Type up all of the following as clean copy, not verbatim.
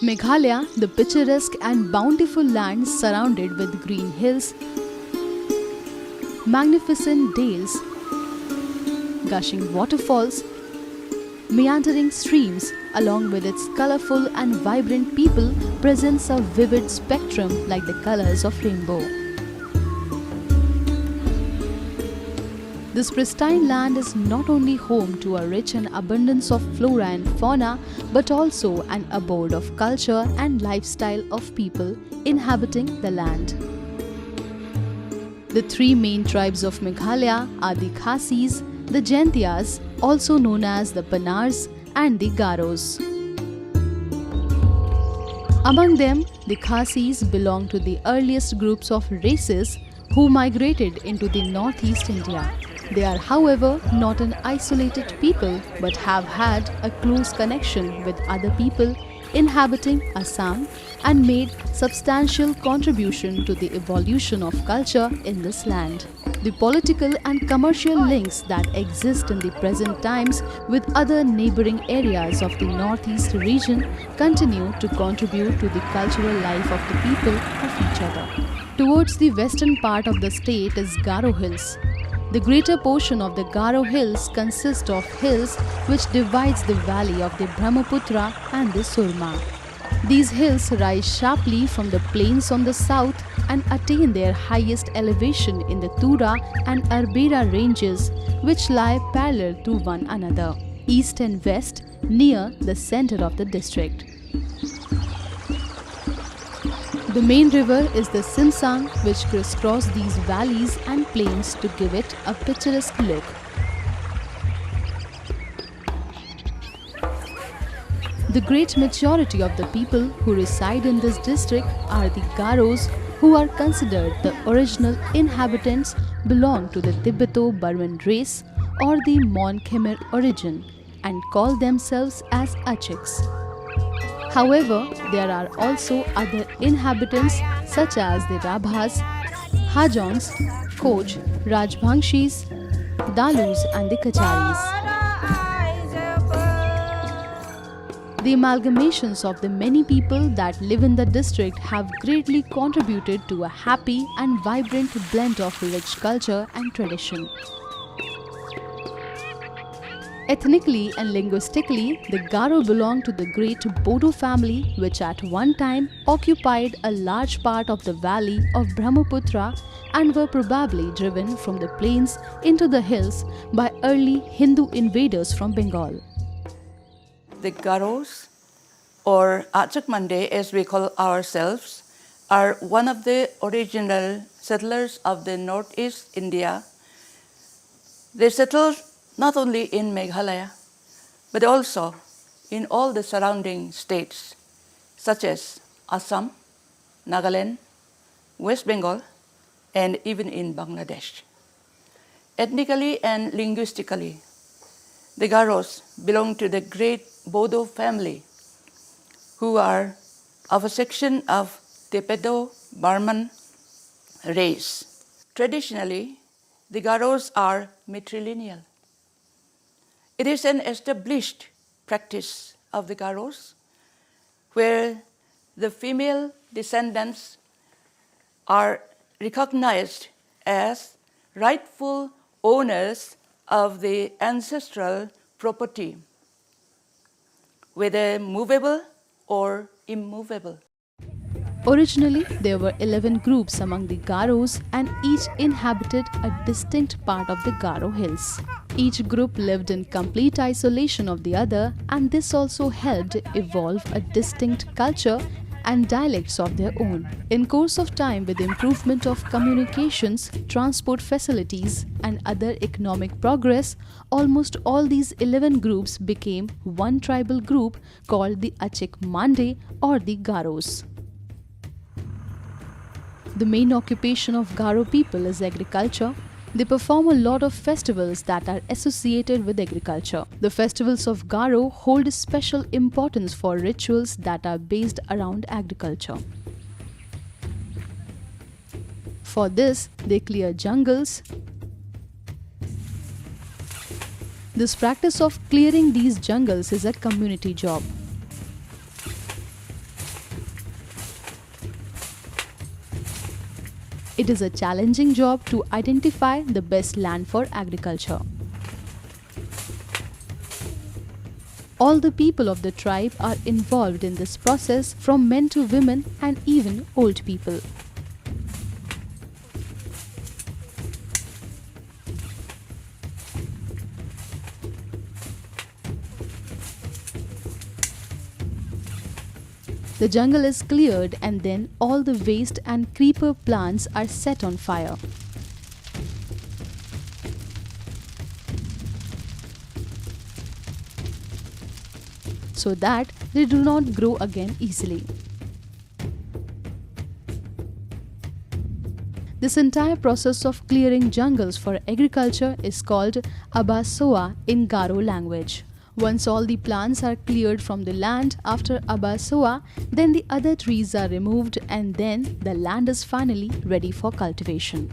Meghalaya, the picturesque and bountiful land surrounded with green hills, magnificent dales, gushing waterfalls, meandering streams, along with its colorful and vibrant people, presents a vivid spectrum like the colors of rainbow. This pristine land is not only home to a rich and abundance of flora and fauna, but also an abode of culture and lifestyle of people inhabiting the land. The three main tribes of Meghalaya are the Khasis, the Jaintias, also known as the Panars, and the Garos. Among them, the Khasis belong to the earliest groups of races who migrated into the northeast India. They are, however, not an isolated people but have had a close connection with other people inhabiting Assam and made substantial contribution to the evolution of culture in this land. The political and commercial links that exist in the present times with other neighboring areas of the northeast region continue to contribute to the cultural life of the people of each other. Towards the western part of the state is Garo Hills. The greater portion of the Garo Hills consist of hills which divides the valley of the Brahmaputra and the Surma. These hills rise sharply from the plains on the south and attain their highest elevation in the Tura and Arbera ranges, which lie parallel to one another, east and west, near the center of the district. The main river is the Simsang, which crisscrosses these valleys and plains to give it a picturesque look. The great majority of the people who reside in this district are the Garos, who are considered the original inhabitants, belong to the Tibeto-Burman race or the Mon Khmer origin, and call themselves as Achiks. However, there are also other inhabitants such as the Rabhas, Hajons, Koch, Rajbangshis, Dalus and the Kacharis. The amalgamations of the many people that live in the district have greatly contributed to a happy and vibrant blend of rich culture and tradition. Ethnically and linguistically, the Garo belong to the great Bodo family, which at one time occupied a large part of the valley of Brahmaputra and were probably driven from the plains into the hills by early Hindu invaders from Bengal. The Garos, or Achak Mande as we call ourselves, are one of the original settlers of the northeast India. They settled not only in Meghalaya, but also in all the surrounding states, such as Assam, Nagaland, West Bengal, and even in Bangladesh. Ethnically and linguistically, the Garos belong to the great Bodo family, who are of a section of Tibeto-Burman race. Traditionally, the Garos are matrilineal. It is an established practice of the Garos where the female descendants are recognized as rightful owners of the ancestral property, whether movable or immovable. Originally, there were 11 groups among the Garos and each inhabited a distinct part of the Garo Hills. Each group lived in complete isolation of the other, and this also helped evolve a distinct culture and dialects of their own. In course of time, with the improvement of communications, transport facilities and other economic progress, almost all these 11 groups became one tribal group called the Achik Mande or the Garos. The main occupation of Garo people is agriculture. They perform a lot of festivals that are associated with agriculture. The festivals of Garo hold special importance for rituals that are based around agriculture. For this, they clear jungles. This practice of clearing these jungles is a community job. It is a challenging job to identify the best land for agriculture. All the people of the tribe are involved in this process, from men to women and even old people. The jungle is cleared and then all the waste and creeper plants are set on fire. So that they do not grow again easily. This entire process of clearing jungles for agriculture is called Abasoa in Garo language. Once all the plants are cleared from the land after Abasoa, then the other trees are removed and then the land is finally ready for cultivation.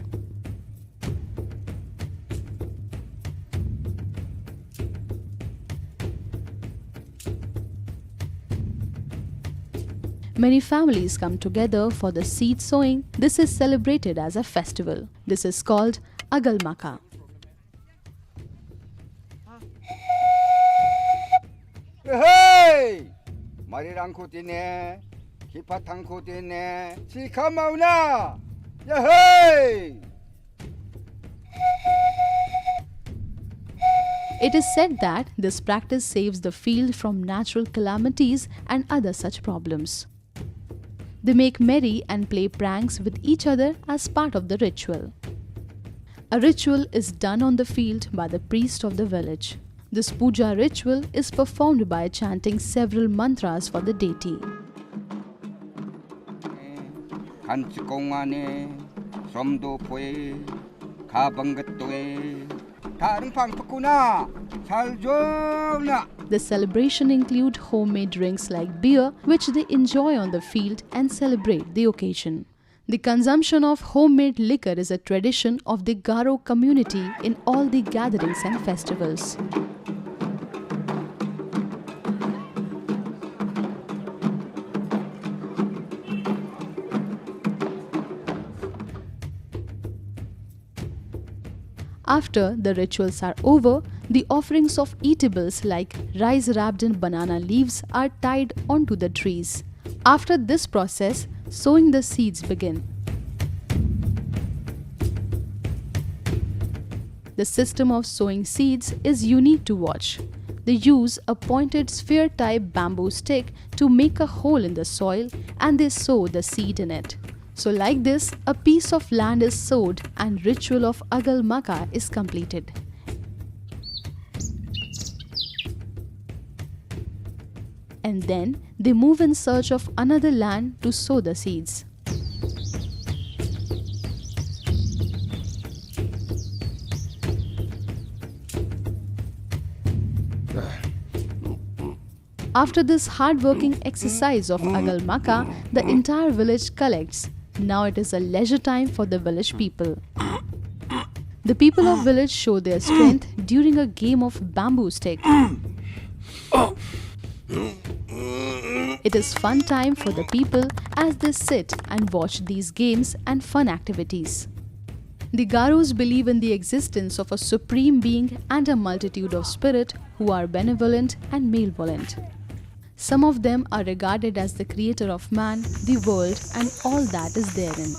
Many families come together for the seed sowing. This is celebrated as a festival. This is called Agal Maka. Hey! Marirangko tine, kipatangko tine, chikamauna! Yahey! It is said that this practice saves the field from natural calamities and other such problems. They make merry and play pranks with each other as part of the ritual. A ritual is done on the field by the priest of the village. This puja ritual is performed by chanting several mantras for the deity. The celebration include homemade drinks like beer, which they enjoy on the field and celebrate the occasion. The consumption of homemade liquor is a tradition of the Garo community in all the gatherings and festivals. After the rituals are over, the offerings of eatables like rice wrapped in banana leaves are tied onto the trees. After this process, sowing the seeds begin. The system of sowing seeds is unique to watch. They use a pointed sphere-type bamboo stick to make a hole in the soil and they sow the seed in it. So like this, a piece of land is sowed and ritual of Agal Maka is completed. And then they move in search of another land to sow the seeds. After this hard-working exercise of Agal Maka, the entire village collects. Now it is a leisure time for the village people. The people of village show their strength during a game of bamboo stick. It is fun time for the people as they sit and watch these games and fun activities. The Garos believe in the existence of a supreme being and a multitude of spirits who are benevolent and malevolent. Some of them are regarded as the creator of man, the world and all that is therein,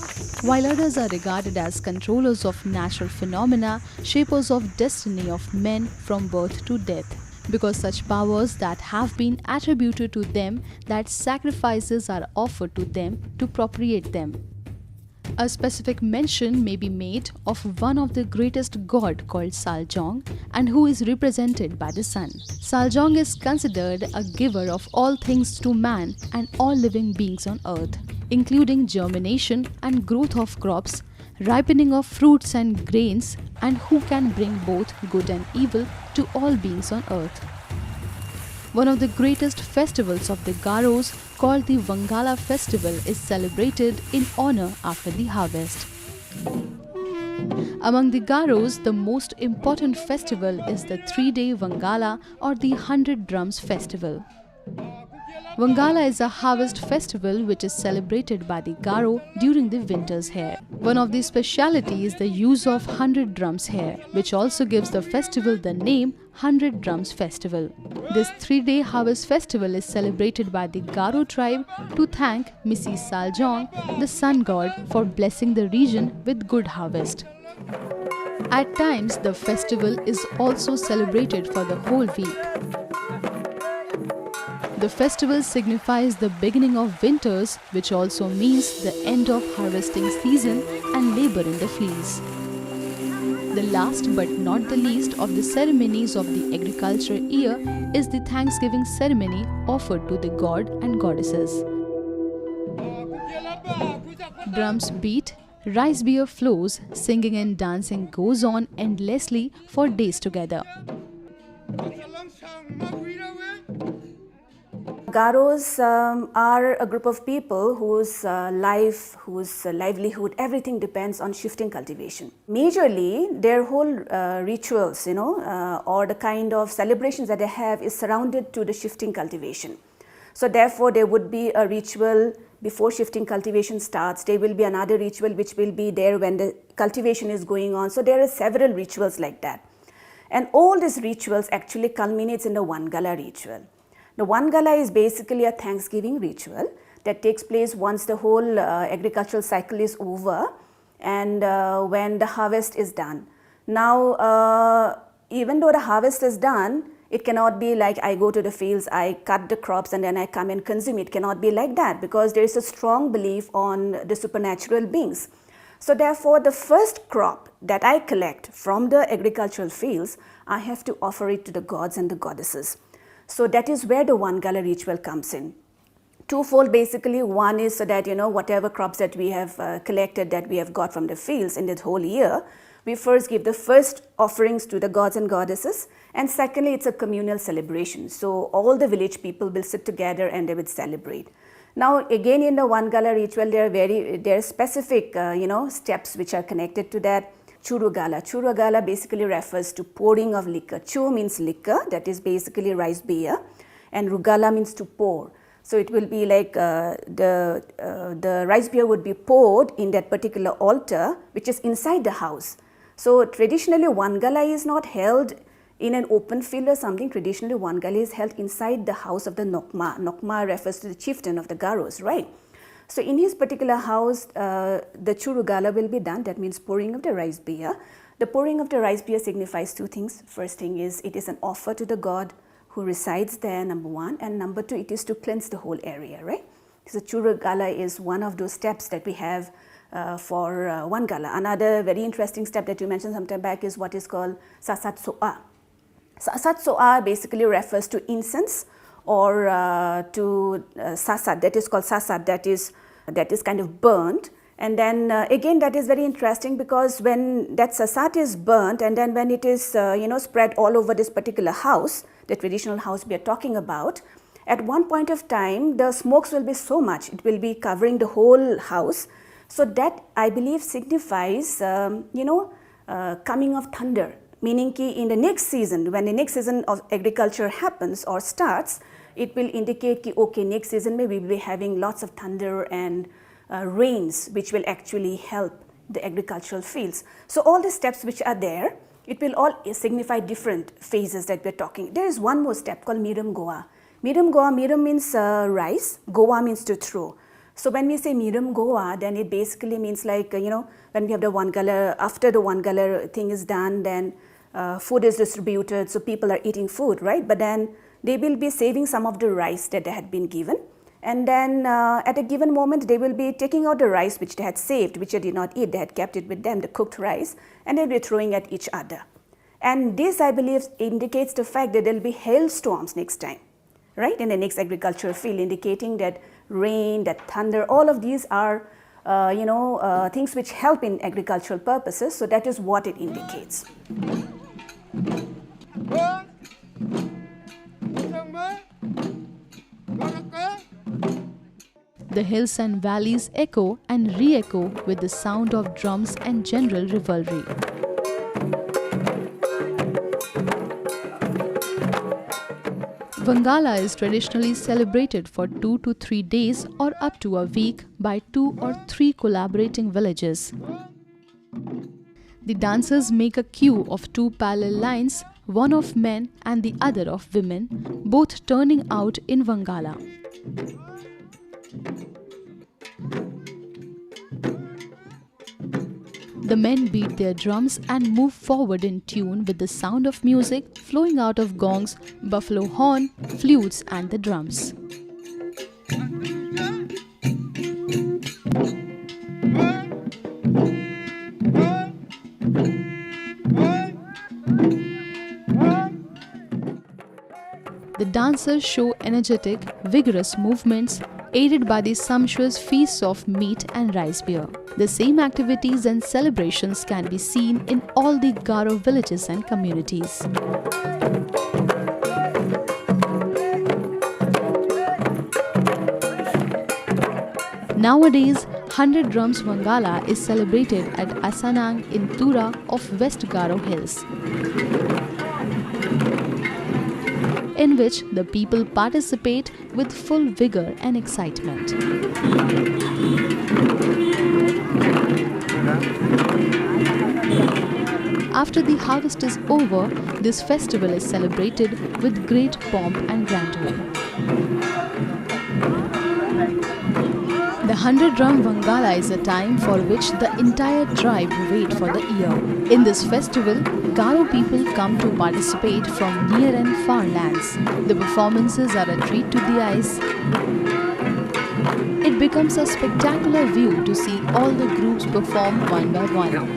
while others are regarded as controllers of natural phenomena, shapers of destiny of men from birth to death, because such powers that have been attributed to them that sacrifices are offered to them to propitiate them. A specific mention may be made of one of the greatest god called Saljong and who is represented by the sun. Saljong is considered a giver of all things to man and all living beings on earth, including germination and growth of crops, ripening of fruits and grains, and who can bring both good and evil to all beings on earth. One of the greatest festivals of the Garos, called the Vangala festival, is celebrated in honor after the harvest. Among the Garos, the most important festival is the 3-day Vangala or the 100 Drums festival. Wangala is a harvest festival which is celebrated by the Garo during the winters here. One of the specialities is the use of 100 drums here, which also gives the festival the name 100 Drums Festival. This 3-day harvest festival is celebrated by the Garo tribe to thank Mrs. Saljong, the sun god, for blessing the region with good harvest. At times, the festival is also celebrated for the whole week. The festival signifies the beginning of winters, which also means the end of harvesting season and labor in the fields. The last but not the least of the ceremonies of the agriculture year is the Thanksgiving ceremony offered to the god and goddesses. Drums beat, rice beer flows, singing and dancing goes on endlessly for days together. Garos are a group of people whose livelihood, everything depends on shifting cultivation. Majorly, their whole rituals, or the kind of celebrations that they have is surrounded to the shifting cultivation. So therefore, there would be a ritual before shifting cultivation starts. There will be another ritual which will be there when the cultivation is going on. So there are several rituals like that. And all these rituals actually culminates in the Wangala ritual. The Wangala is basically a Thanksgiving ritual that takes place once the whole agricultural cycle is over and when the harvest is done. Now, even though the harvest is done, it cannot be like I go to the fields, I cut the crops and then I come and consume. It cannot be like that because there is a strong belief on the supernatural beings. So therefore, the first crop that I collect from the agricultural fields, I have to offer it to the gods and the goddesses. So that is where the Wangala ritual comes in. Twofold basically. One is so that, whatever crops that we have collected, that we have got from the fields in the whole year, we first give the first offerings to the gods and goddesses. And secondly, it's a communal celebration. So all the village people will sit together and they will celebrate. Now again in the Wangala ritual, there are specific, steps which are connected to that. Churugala. Churugala basically refers to pouring of liquor. Chu means liquor, that is basically rice beer, and Rugala means to pour. So it will be like the rice beer would be poured in that particular altar, which is inside the house. So traditionally, Wangala is not held in an open field or something. Traditionally, Wangala is held inside the house of the Nokma. Nokma refers to the chieftain of the Garos, right? So in his particular house, the Churugala will be done. That means pouring of the rice beer. The pouring of the rice beer signifies two things. First thing is it is an offer to the god who resides there, number one. And number two, it is to cleanse the whole area, right? So Churugala is one of those steps that we have for Wangala. Another very interesting step that you mentioned some time back is what is called Sasat So'a. Sasat So'a basically refers to incense or to sasat, that is called sasat, that is kind of burnt. And then again, that is very interesting because when that sasat is burnt and then when it is spread all over this particular house, the traditional house we are talking about, at one point of time the smokes will be so much, it will be covering the whole house. So that I believe signifies coming of thunder. Meaning ki in the next season, when the next season of agriculture happens or starts, it will indicate ki okay, next season maybe we will be having lots of thunder and rains which will actually help the agricultural fields. So all the steps which are there, it will all signify different phases that we are talking. There is one more step called Miram Goa. Miram Goa, Miram means rice, Goa means to throw. So when we say Miram Goa, then it basically means like, when we have the Wangala, after the Wangala thing is done, then food is distributed, so people are eating food, right? But then they will be saving some of the rice that they had been given. And then at a given moment, they will be taking out the rice which they had saved, which they did not eat. They had kept it with them, the cooked rice, and they'll be throwing at each other. And this, I believe, indicates the fact that there will be hailstorms next time, right? In the next agricultural field, indicating that rain, that thunder, all of these are, things which help in agricultural purposes. So that is what it indicates. The hills and valleys echo and re-echo with the sound of drums and general revelry. Vangala is traditionally celebrated for 2 to 3 days or up to a week by 2 or 3 collaborating villages. The dancers make a queue of 2 parallel lines, one of men and the other of women, both turning out in Vangala. The men beat their drums and move forward in tune with the sound of music flowing out of gongs, buffalo horn, flutes and the drums. The dancers show energetic, vigorous movements aided by the sumptuous feasts of meat and rice beer. The same activities and celebrations can be seen in all the Garo villages and communities. Nowadays, 100 Drums Vangala is celebrated at Asanang in Tura of West Garo Hills, in which the people participate with full vigor and excitement. After the harvest is over, this festival is celebrated with great pomp and grandeur. The 100 Drum Vangala is a time for which the entire tribe wait for the year. In this festival, Garo people come to participate from near and far lands. The performances are a treat to the eyes. It becomes a spectacular view to see all the groups perform one by one.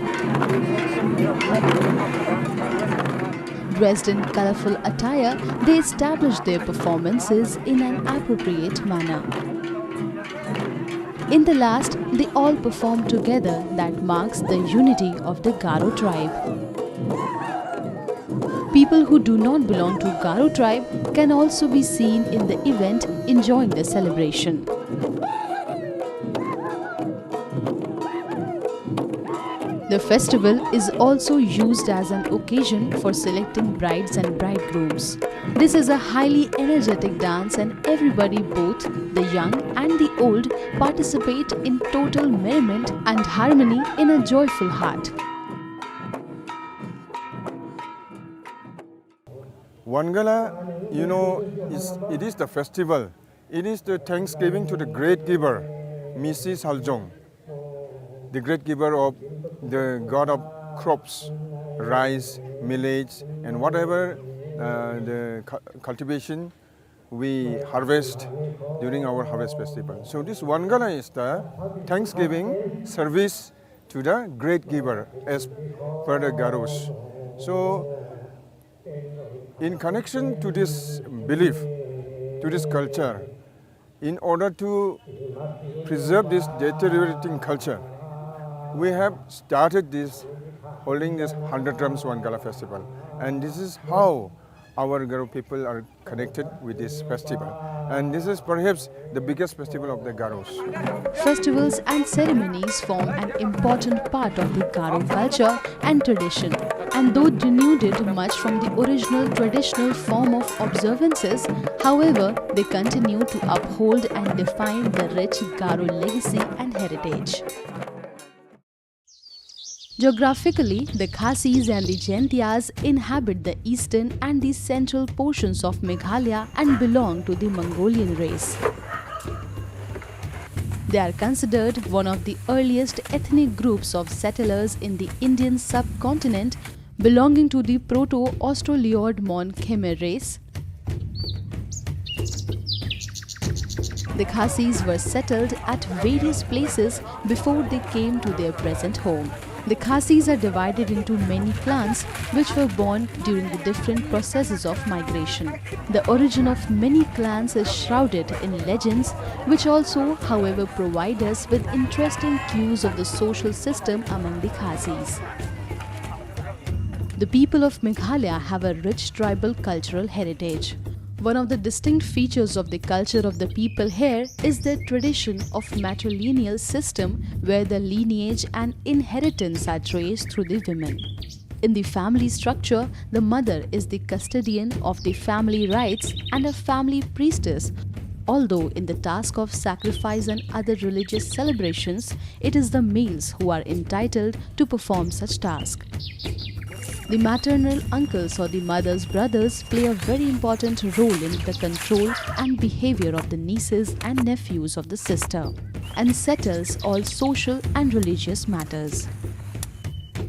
Dressed in colorful attire, they establish their performances in an appropriate manner. In the last, they all perform together. That marks the unity of the Garo tribe. People who do not belong to Garo tribe can also be seen in the event enjoying the celebration. The festival is also used as an occasion for selecting brides and bridegrooms. This is a highly energetic dance and everybody, both the young and the old, participate in total merriment and harmony in a joyful heart. Vangala, it is the festival. It is the thanksgiving to the great giver, Mrs. Haljong, the great giver of the god of crops, rice, millets, and whatever the cultivation we harvest during our harvest festival. So this Vangala is the thanksgiving service to the great giver as per the Garos. So in connection to this belief, to this culture, in order to preserve this deteriorating culture, we have started holding this 100 Drums Vangala festival. And this is how our Garo people are connected with this festival. And this is perhaps the biggest festival of the Garos. Festivals and ceremonies form an important part of the Garo culture and tradition. And though denuded much from the original traditional form of observances, however, they continue to uphold and define the rich Garo legacy and heritage. Geographically, the Khasis and the Jaintias inhabit the eastern and the central portions of Meghalaya and belong to the Mongolian race. They are considered one of the earliest ethnic groups of settlers in the Indian subcontinent, belonging to the Proto-Australoid-Mon Khmer race. The Khasis were settled at various places before they came to their present home. The Khasis are divided into many clans which were born during the different processes of migration. The origin of many clans is shrouded in legends, which also, however, provide us with interesting clues of the social system among the Khasis. The people of Meghalaya have a rich tribal cultural heritage. One of the distinct features of the culture of the people here is their tradition of matrilineal system, where the lineage and inheritance are traced through the women. In the family structure, the mother is the custodian of the family rites and a family priestess. Although in the task of sacrifice and other religious celebrations, it is the males who are entitled to perform such tasks. The maternal uncles or the mother's brothers play a very important role in the control and behavior of the nieces and nephews of the sister, and settles all social and religious matters.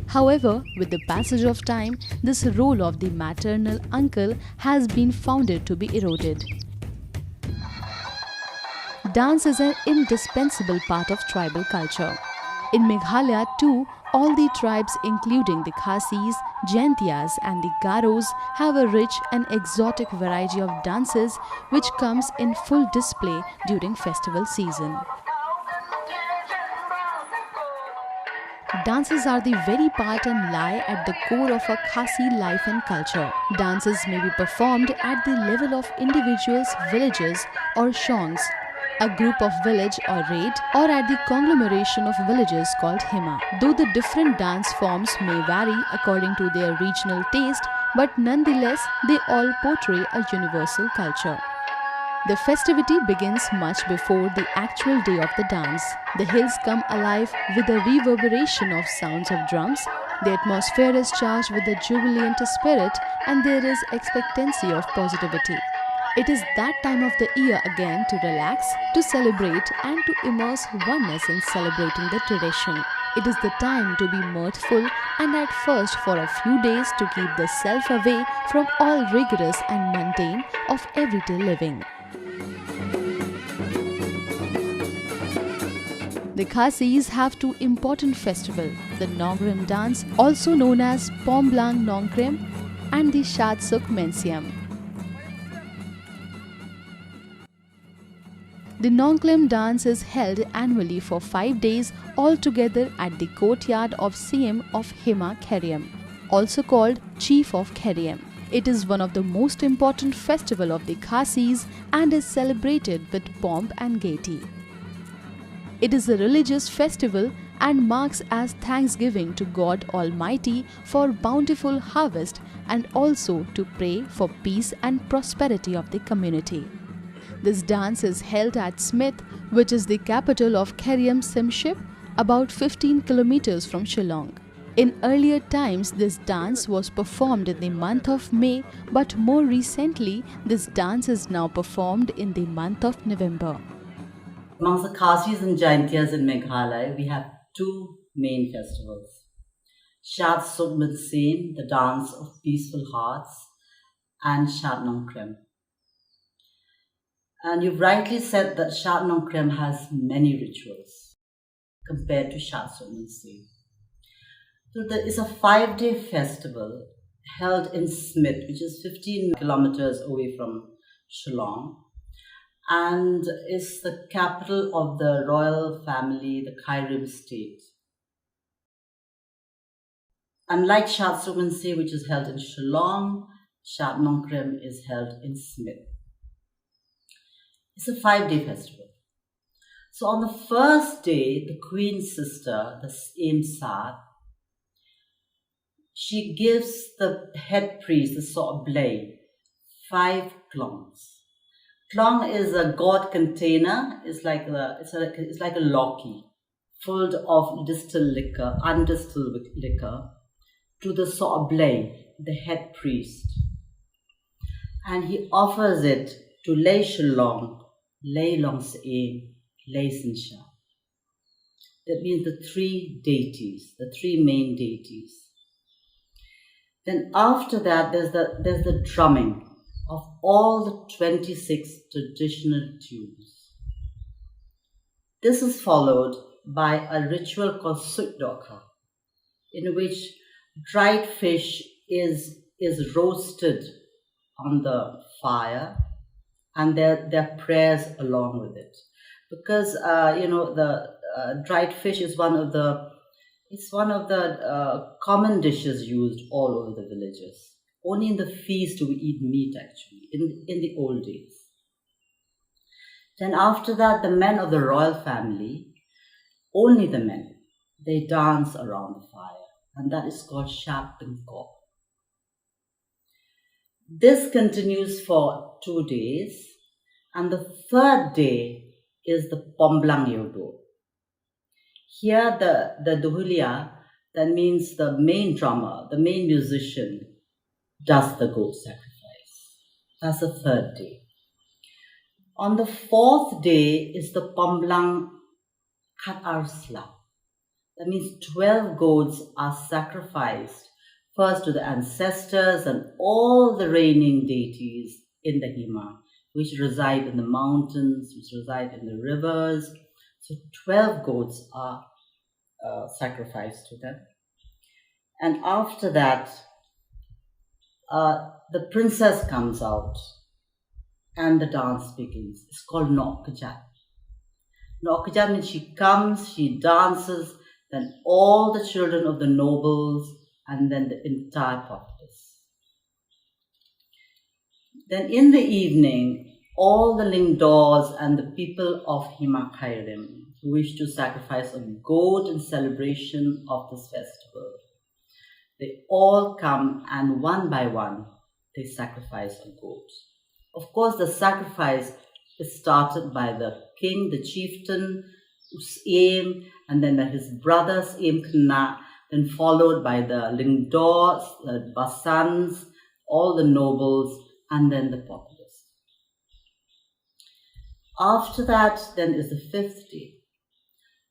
However, with the passage of time, this role of the maternal uncle has been found to be eroded. Dance is an indispensable part of tribal culture. In Meghalaya too, all the tribes including the Khasis, Jaintias and the Garos have a rich and exotic variety of dances which comes in full display during festival season. Dances are the very part and lie at the core of a Khasi life and culture. Dances may be performed at the level of individuals, villages or shongs, a group of village or raid, or at the conglomeration of villages called Hima. Though the different dance forms may vary according to their regional taste, but nonetheless they all portray a universal culture. The festivity begins much before the actual day of the dance. The hills come alive with the reverberation of sounds of drums. The atmosphere is charged with the jubilant spirit and there is expectancy of positivity. It is that time of the year again to relax, to celebrate and to immerse oneness in celebrating the tradition. It is the time to be mirthful and at first for a few days to keep the self away from all rigorous and mundane of everyday living. The Khasis have two important festivals, the Nongrem dance, also known as Pomblang Nongkrem, and the Shatsuk Mensiam. The Nongkrem dance is held annually for 5 days altogether at the courtyard of CM of Hima Kheriam, also called Chief of Kheriam. It is one of the most important festivals of the Khasis and is celebrated with pomp and gaiety. It is a religious festival and marks as thanksgiving to God Almighty for bountiful harvest and also to pray for peace and prosperity of the community. This dance is held at Smith, which is the capital of Kheriam Simship, about 15 kilometers from Shillong. In earlier times, this dance was performed in the month of May, but more recently, this dance is now performed in the month of November. Amongst the Khasis and Jaintias in Meghalaya, we have two main festivals. Shatsuk Mensiam, the dance of peaceful hearts, and Shat Nongkrem. And you've rightly said that Shat Nongkrem has many rituals compared to Shatsuk Mensiam. So there is a 5-day festival held in Smith, which is 15 kilometers away from Shillong, and is the capital of the royal family, the Kheriam state. Unlike Shatsuk Mensiam, which is held in Shillong, Shat Nongkrem is held in Smith. It's a 5-day festival. So on the first day, the queen's sister, the Aimsat, she gives the head priest, the So'oblay, 5 klongs. Klong is a gourd container. It's like a locky, full of distilled liquor, undistilled liquor, to the So'oblay, the head priest, and he offers it to Lei Shillong, Lei Longsaim, Lei Sinsha. That means the 3 deities, the 3 main deities. Then after that, there's the drumming of all the 26 traditional tunes. This is followed by a ritual called Sutdokha, in which dried fish is roasted on the fire, and there are prayers along with it. Because the dried fish is one of the common dishes used all over the villages. Only in the feast do we eat meat, actually, in the old days. Then after that, the men of the royal family, only the men, they dance around the fire. and that is called Shat Tengkok. This continues for 2 days, and the third day is the Pomblang Yodo. Here the Duhulia, that means the main drummer, the main musician, does the goat sacrifice. That's the third day. On the fourth day is the Pomblang Khat Arsla. That means 12 goats are sacrificed first to the ancestors and all the reigning deities in the Hima, which reside in the mountains, which reside in the rivers. So 12 goats are sacrificed to them. And after that, the princess comes out and the dance begins. It's called Nok Kajat. Nok Kajat means she comes, she dances, then all the children of the nobles and then the entire populace. Then in the evening, all the Lingdors and the people of Hima Kairim who wish to sacrifice a goat in celebration of this festival, they all come and one by one they sacrifice a goat. Of course, the sacrifice is started by the king, the chieftain, whose aim, and then his brother's aim, Khna, then followed by the Lingdors, the Basans, all the nobles, and then the populace. After that, then is the fifth day.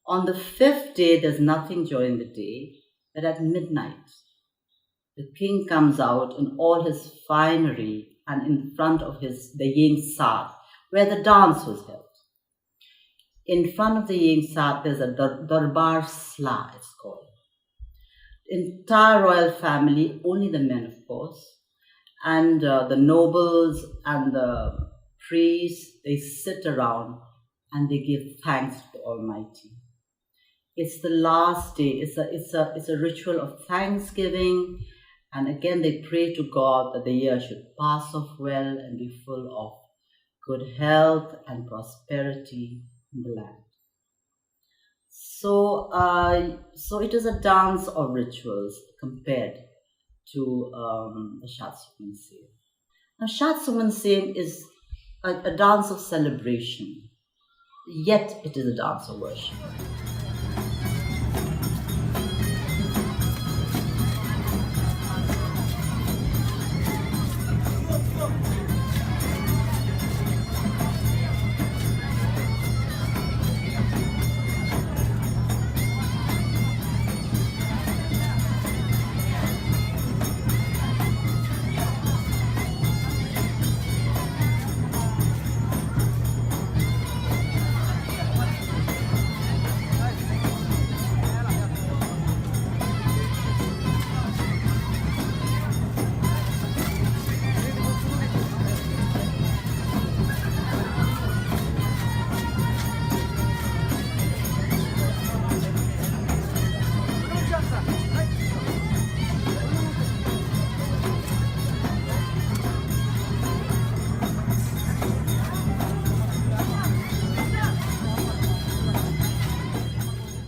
On the fifth day, there's nothing during the day, but at midnight, the king comes out in all his finery and in front of the Yeng Sat, where the dance was held. In front of the Yeng Sat, there's a Darbar Sla, it's called. Entire royal family, only the men, of course, and the nobles and the priests, they sit around and they give thanks to the Almighty. It's the last day. It's a ritual of thanksgiving. And again, they pray to God that the year should pass off well and be full of good health and prosperity in the land. So it is a dance of rituals compared to the Shat Suman Sem. Now, Shat Suman Sem is a dance of celebration, yet it is a dance of worship.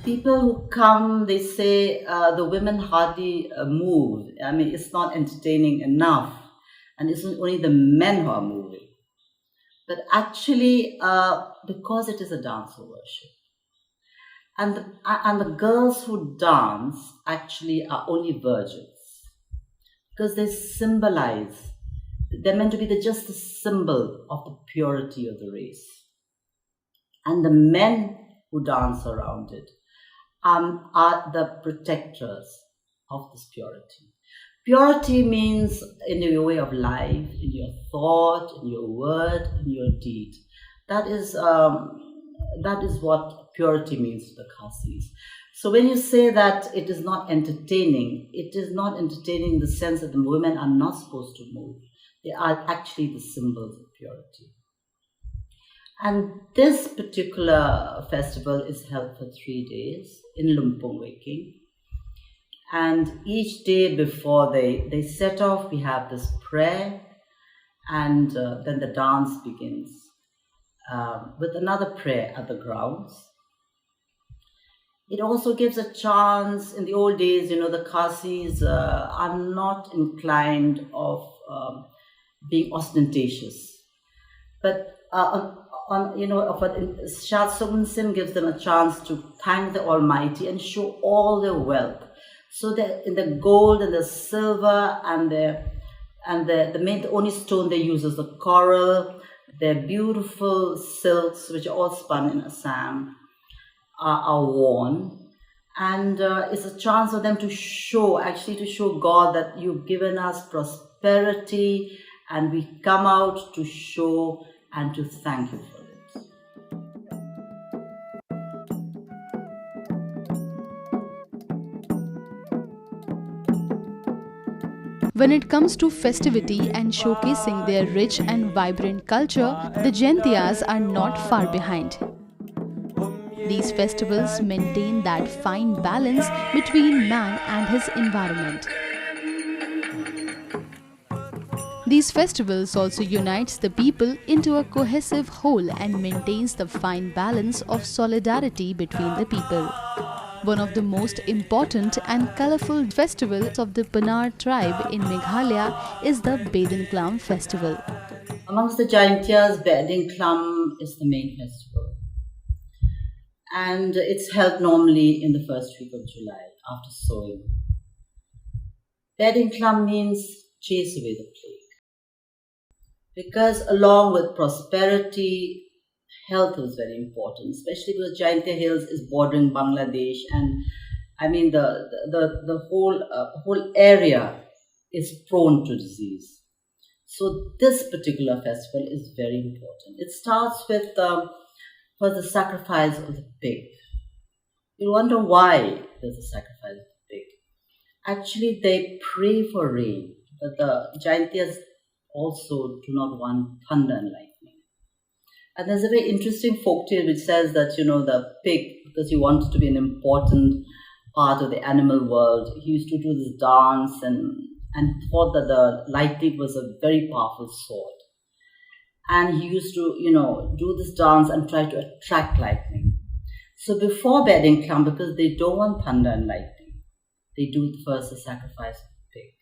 People who come, they say the women hardly move. I mean, it's not entertaining enough. And it's only the men who are moving. But actually, because it is a dance of worship. And the girls who dance actually are only virgins. Because they symbolize, they're meant to be just the symbol of the purity of the race. And the men who dance around it are the protectors of this purity. Purity means in your way of life, in your thought, in your word, in your deed. That is what purity means to the Khasis. So when you say that it is not entertaining, it is not entertaining in the sense that the women are not supposed to move. They are actually the symbols of purity. And this particular festival is held for 3 days in Lumpung Waking. And each day before they set off, we have this prayer, and then the dance begins with another prayer at the grounds. It also gives a chance. In the old days, the Khasis are not inclined of being ostentatious. But Shah Sukhman Singh gives them a chance to thank the Almighty and show all their wealth. So that in the gold and the silver and the only stone they use is the coral, their beautiful silks, which are all spun in Assam, are worn. And it's a chance for them to show God that you've given us prosperity, and we come out to show and to thank you for it. When it comes to festivity and showcasing their rich and vibrant culture, the Jaintiyas are not far behind. These festivals maintain that fine balance between man and his environment. These festivals also unites the people into a cohesive whole and maintains the fine balance of solidarity between the people. One of the most important and colorful festivals of the Panar tribe in Meghalaya is the Bedin festival. Amongst the Jaintiyas, Bedin is the main festival. And it's held normally in the first week of July after sowing. Bedin means chase away the plague. Because along with prosperity, health is very important, especially because Jaintia Hills is bordering Bangladesh, and I mean the whole area is prone to disease. So this particular festival is very important. It starts with first the sacrifice of the pig. You wonder why there's a sacrifice of the pig. Actually, they pray for rain, but the Jaintias also do not want thunder and lightning. And there's a very interesting folktale which says that, the pig, because he wanted to be an important part of the animal world, he used to do this dance and thought that the lightning was a very powerful sword. And he used to, do this dance and try to attract lightning. So before Bedin because they don't want thunder and lightning, they do first the sacrifice of the pig.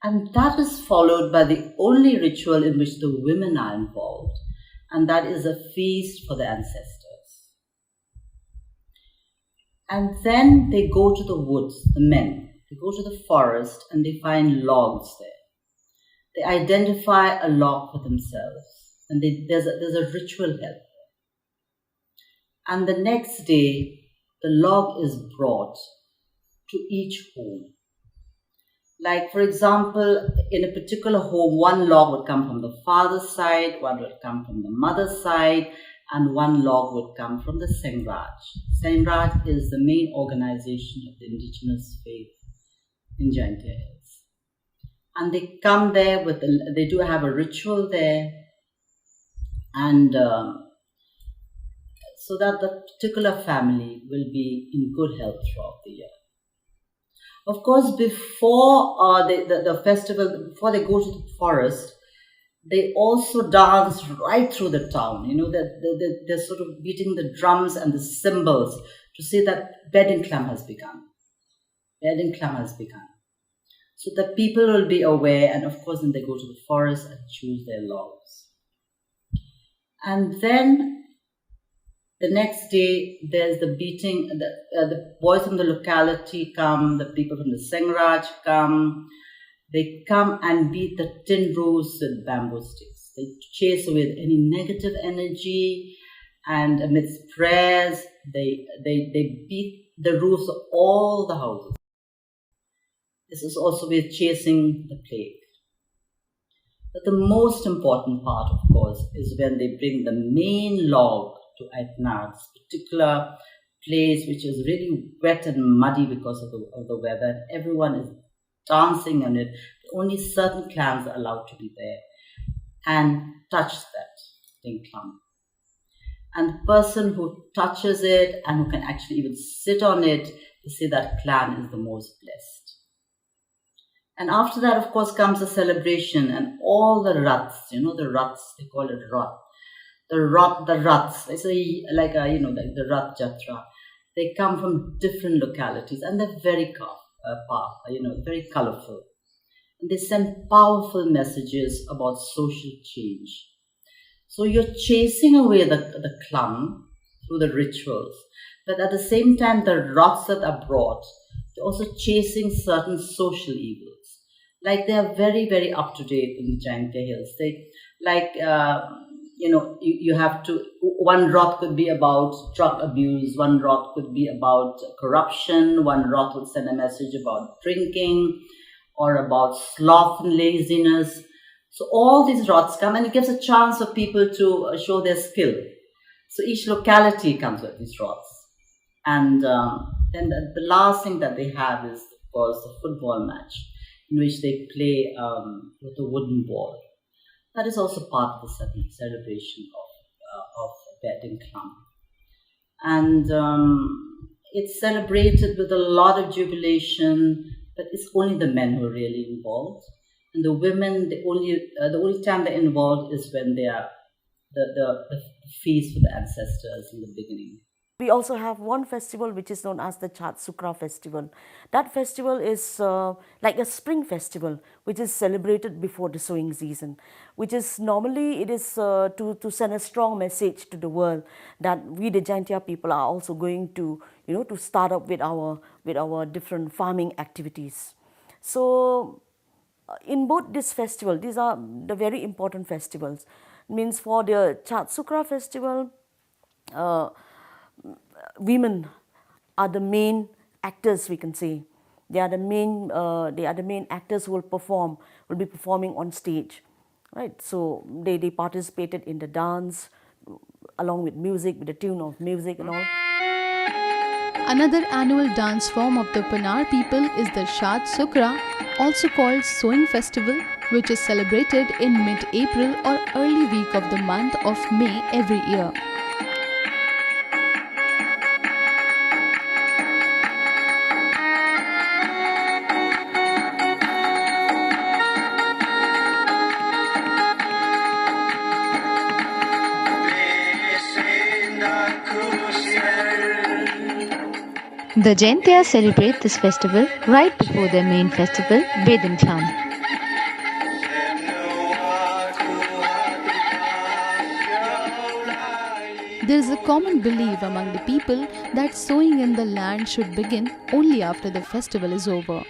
And that is followed by the only ritual in which the women are involved, and that is a feast for the ancestors. And then they go to the woods, the men. They go to the forest and they find logs there. They identify a log for themselves, and there's a ritual held there. And the next day, the log is brought to each home. Like, for example, in a particular home, one log would come from the father's side, one would come from the mother's side, and one log would come from the Sengraj. Sengraj is the main organization of the indigenous faith in Jaintia Hills. And they come there they do have a ritual there, and so that the particular family will be in good health throughout the year. Of course, before the festival, before they go to the forest, they also dance right through the town. They're sort of beating the drums and the cymbals to say that Bedin has begun. Bedin has begun. So the people will be aware, and of course then they go to the forest and choose their logs. And then the next day, there's the beating, the boys from the locality come, the people from the Sengraj come. They come and beat the tin roofs with bamboo sticks. They chase away any negative energy, and amidst prayers, they beat the roofs of all the houses. This is also with chasing the plague. But the most important part, of course, is when they bring the main log to Aitnar, this particular place which is really wet and muddy because of the weather. Everyone is dancing on it. Only certain clans are allowed to be there and touch that Dinklam. And the person who touches it and who can actually even sit on it, they say that clan is the most blessed. And after that, of course, comes the celebration and all the ruts, the ruts, they call it rut. The ruts, they say the Rat Jatra. They come from different localities, and they're very very colorful. And they send powerful messages about social change. So you're chasing away the clum through the rituals, but at the same time, the rots that are brought, you're also chasing certain social evils. Like they are very, very up to date in the Jaintia Hills. You have to, one rot could be about drug abuse, one rot could be about corruption, one rot would send a message about drinking or about sloth and laziness. So all these rots come, and it gives a chance for people to show their skill. So each locality comes with these rots. And then the last thing that they have is, of course, the football match, in which they play with a wooden ball. That is also part of the celebration of Betting Clum. And it's celebrated with a lot of jubilation, but it's only the men who are really involved. And the women, the only time they're involved is when they are the feast for the ancestors in the beginning. We also have one festival which is known as the Chat Sukra festival. That festival is like a spring festival which is celebrated before the sowing season, which is normally it is to send a strong message to the world that we the Jaintia people are also going to to start up with our different farming activities. So in both this festival, these are the very important festivals. Means for the Chat Sukra festival, women are the main actors, we can say. They are the main actors who will be performing on stage, right? So they participated in the dance along with music, with the tune of music and all. Another annual dance form of the Panar people is the Chat Sukra, also called Sowing Festival, which is celebrated in mid-April or early week of the month of May every year. The Jaintia celebrate this festival right before their main festival, Betting Clum. There is a common belief among the people that sowing in the land should begin only after the festival is over.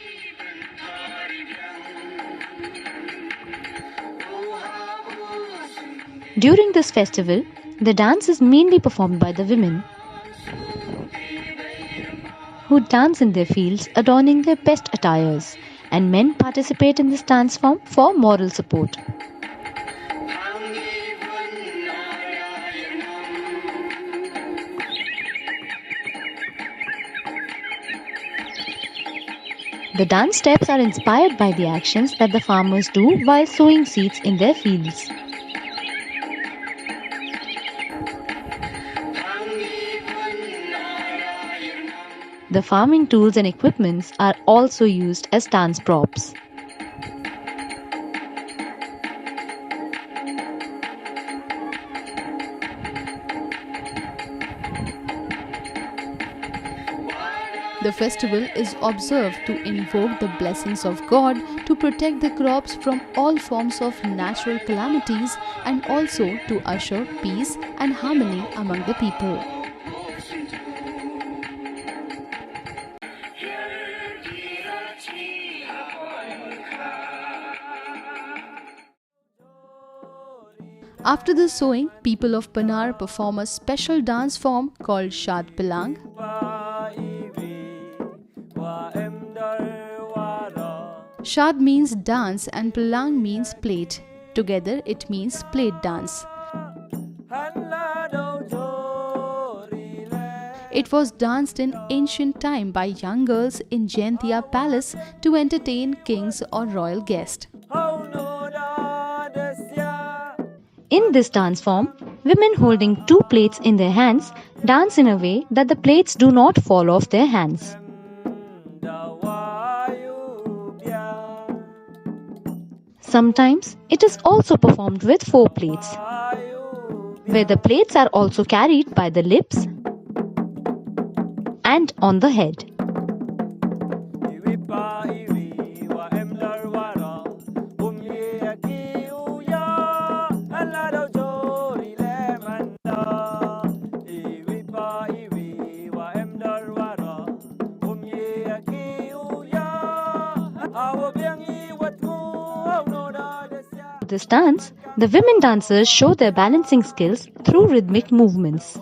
During this festival, the dance is mainly performed by the women, who dance in their fields adorning their best attires, and men participate in this dance form for moral support. The dance steps are inspired by the actions that the farmers do while sowing seeds in their fields. The farming tools and equipments are also used as dance props. The festival is observed to invoke the blessings of God to protect the crops from all forms of natural calamities and also to usher peace and harmony among the people. After the sowing, people of Panar perform a special dance form called Chat Pilang. Chat means dance and Pilang means plate. Together it means plate dance. It was danced in ancient time by young girls in Jaintia Palace to entertain kings or royal guests. In this dance form, women holding two plates in their hands dance in a way that the plates do not fall off their hands. Sometimes it is also performed with four plates, where the plates are also carried by the lips and on the head. This dance, the women dancers show their balancing skills through rhythmic movements.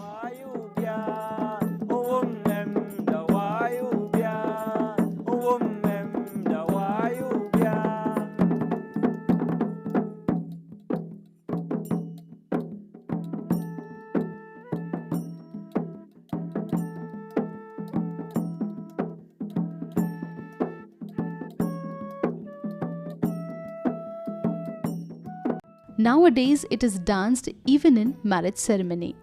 Nowadays, it is danced even in marriage ceremony.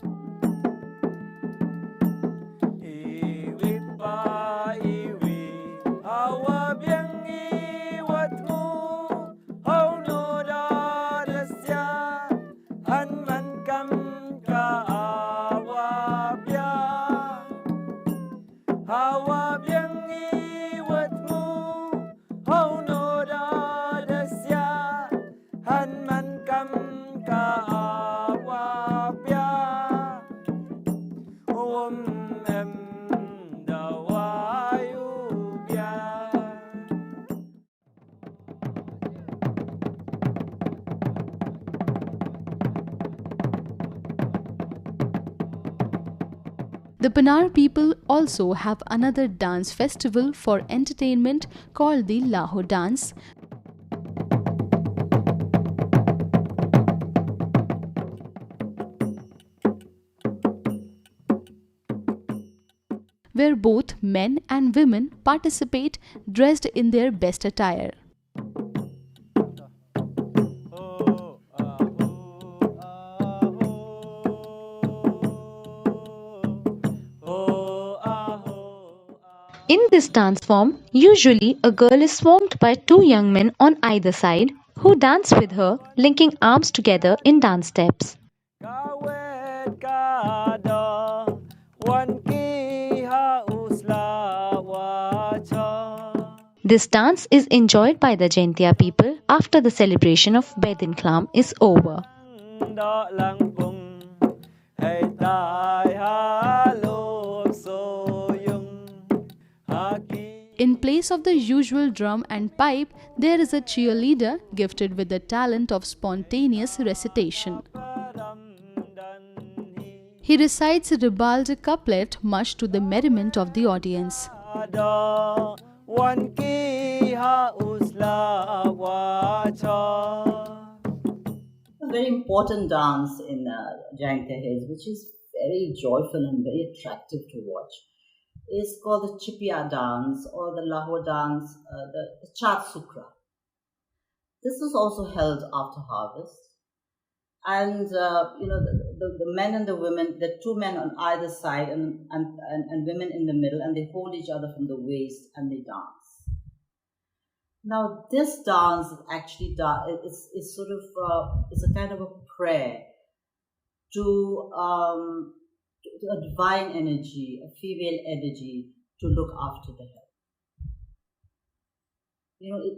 The Panar people also have another dance festival for entertainment called the Laho dance, where both men and women participate dressed in their best attire. In this dance form, usually a girl is swarmed by two young men on either side who dance with her, linking arms together in dance steps. This dance is enjoyed by the Jaintia people after the celebration of Bedin Khlam is over. In place of the usual drum and pipe, there is a cheerleader gifted with the talent of spontaneous recitation. He recites a ribald couplet much to the merriment of the audience. A very important dance in Jaintia Hills, which is very joyful and very attractive to watch, is called the Chipia dance or the Laho dance, the Chat Sukra. This is also held after harvest, and the men and the women, the two men on either side and women in the middle, and they hold each other from the waist and they dance. Now this dance actually is sort of it's a kind of a prayer to a divine energy, a female energy, to look after the head.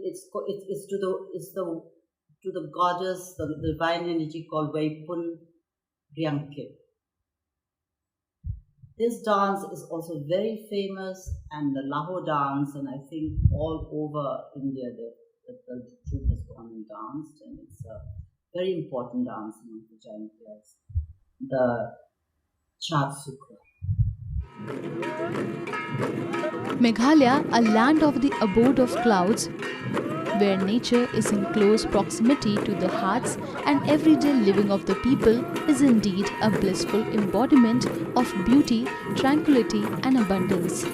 It's to the goddess, the divine energy called Vaipun Ryankip. This dance is also very famous, and the Laho dance, and I think all over India the troupe has gone and danced, and it's a very important dance among the Jaintias, the Chat Sukra. Meghalaya, a land of the abode of clouds, where nature is in close proximity to the hearts and everyday living of the people, is indeed a blissful embodiment of beauty, tranquility and abundance.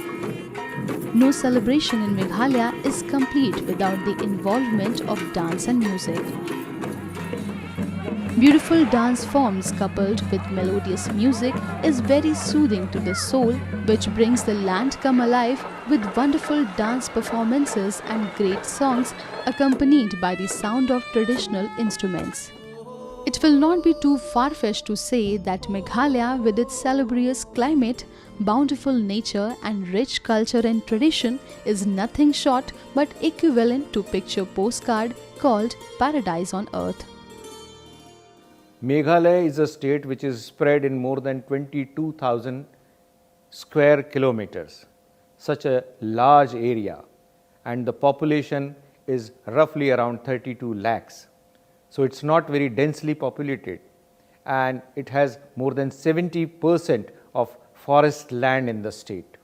No celebration in Meghalaya is complete without the involvement of dance and music. Beautiful dance forms coupled with melodious music is very soothing to the soul, which brings the land come alive with wonderful dance performances and great songs accompanied by the sound of traditional instruments. It will not be too far-fetched to say that Meghalaya, with its salubrious climate, bountiful nature and rich culture and tradition, is nothing short but equivalent to picture postcard called Paradise on Earth. Meghalaya is a state which is spread in more than 22,000 square kilometers, such a large area, and the population is roughly around 32 lakhs. So it's not very densely populated, and it has more than 70% of forest land in the state.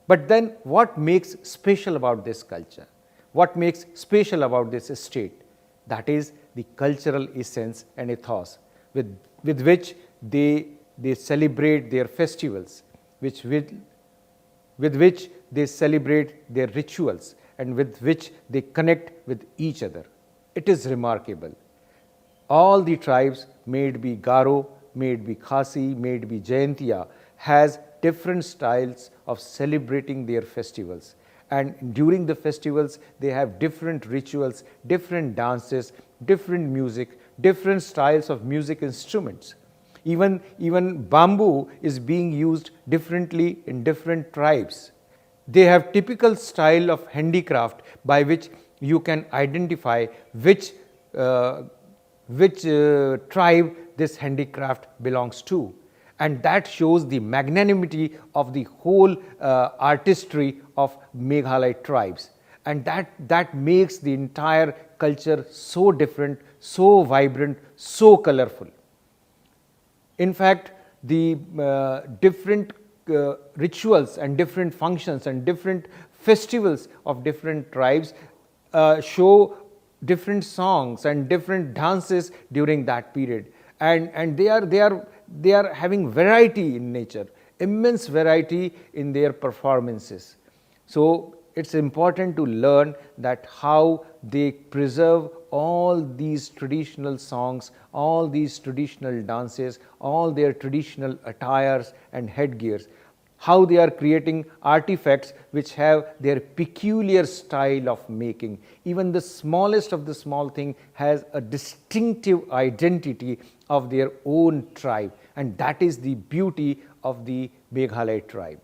But then what makes special about this culture? What makes special about this state? That is the cultural essence and ethos with which they celebrate their festivals, with which they celebrate their rituals, and with which they connect with each other. It is remarkable. All the tribes, may it be Garo, may it be Khasi, may it be Jaintia, has different styles of celebrating their festivals. And during the festivals, they have different rituals, different dances, different music, different styles of music instruments. Even bamboo is being used differently in different tribes. They have typical style of handicraft by which you can identify which tribe this handicraft belongs to. And that shows the magnanimity of the whole artistry of Meghalaya tribes. And that makes the entire culture so different, so vibrant, so colorful. In fact, the different rituals and different functions and different festivals of different tribes show different songs and different dances during that period, and they are having variety in nature, immense variety in their performances. So it's important to learn that how they preserve all these traditional songs, all these traditional dances, all their traditional attires and headgears, how they are creating artifacts which have their peculiar style of making. Even the smallest of the small thing has a distinctive identity of their own tribe, and that is the beauty of the Meghalaya tribe.